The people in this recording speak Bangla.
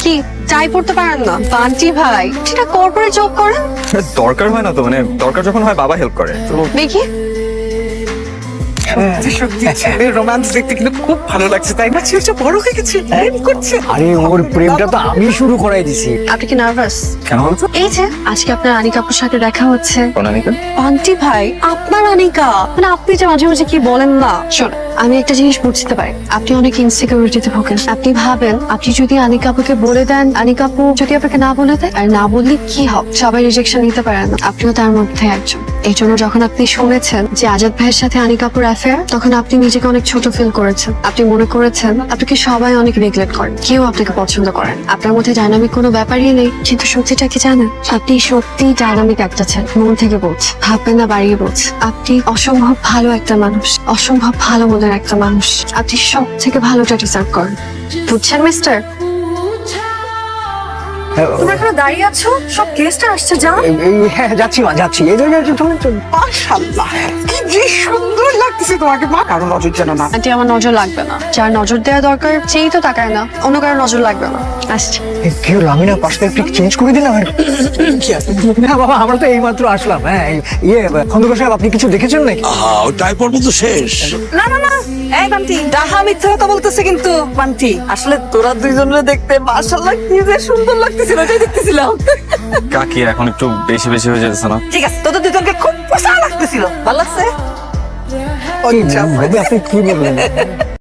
কি চাই পড়তে পারেন না? বান্টি ভাই সেটা কর্পোরেট জব করেন। দরকার হয় না তো, মানে দরকার যখন হয় বাবা হেল্প করে তো। দেখি সত্যি ছেলের রোমান্স দেখতে কিন্তু খুব ভালো লাগছে, তাই না? ছেলেটা বড় হয়ে গেছে, প্রেম করছে। আরে ওর প্রেমটা তো আমি শুরু করাই দিছি। আপনি কি নার্ভাস? কেন বলছো? এই যে আজকে আপনার আনিকাপুর সাথে দেখা হচ্ছে। অনামিকা? বান্টি ভাই আপনার আনিকা, মানে আপনি যে মাঝে মাঝে কি বলেন না। শোন, আমি একটা জিনিস বুঝতে পারি, আপনি অনেক ইনসিকিউরিটিতে ভোগেন। আপনি ভাবেন আপনি যদি আনিকাপুকে বলে দেন, আনিকাপু যদি আপনাকে না বলে দেয়, আর না বললে কি হবে? সবাই রিজেকশন নিতে পারে না, আপনিও তার মধ্যে একজন। এই জন্য যখন আপনি শুনেছেন যে আজাদ ভাইয়ের সাথে আনিকাপুর অ্যাফেয়ার, তখন আপনি নিজেকে অনেক ছোট ফিল করেছেন। আপনি মনে করেছেন আপনাকে সবাই অনেক নেগলেক্ট করেন, কেউ আপনাকে পছন্দ করেন, আপনার মধ্যে ডায়নামিক কোনো ব্যাপারই নেই। কিন্তু সত্যিটা কি জানেন? আপনি সত্যি ডায়নামিক একটা ছেলে, মন থেকে বলছি, ভাববেন না বাড়িয়ে বলছি। আপনি অসম্ভব ভালো একটা মানুষ, অসম্ভব ভালো মনের একটা মানুষ। আপনি সব থেকে ভালোটা ডিজার্ভ করেন, বুঝছেন মিস্টার? তোমরা এখানে দাঁড়িয়ে আছো, সব গেস্টরা আসছে, যাও। হ্যাঁ যাচ্ছি মা, যাচ্ছি। এই যে তুমি মাশাআল্লাহ, কি যে সুন্দর লাগতেছে তোমাকে মা। কারো নজর যেন না। আন্টি আমার নজর লাগবে না, যার নজর দেওয়া দরকার সেই তো তাকায় না, অন্য কারো নজর লাগবে না। আসছি। কি হলো? আমি না পার্সপেক্টিভ চেঞ্জ করে দিলাম। না বাবা, আমরা তো এইমাত্র আসলাম। হ্যাঁ ইয়ে খন্দকার সাহেব, আপনি কিছু দেখেছেন নাকি? ওটাই পর্ব তো শেষ। না না না, এই বান্টি, ডাহা মিথ্যা কথা বলতেছে কিন্তু। বান্টি, আসলে তোরা দুইজনে দেখতে মাশাআল্লাহ কি যে সুন্দর লাগতেছিল, ওটাই দেখতেছিলাম। কাকি এখন একটু বেশি বেশি হয়ে যাচ্ছে না? ঠিক আছে, তোদের দুজনকে খুব পোষা লাগতেছিল, ভালো লাগছে। আপনি কি বললেন?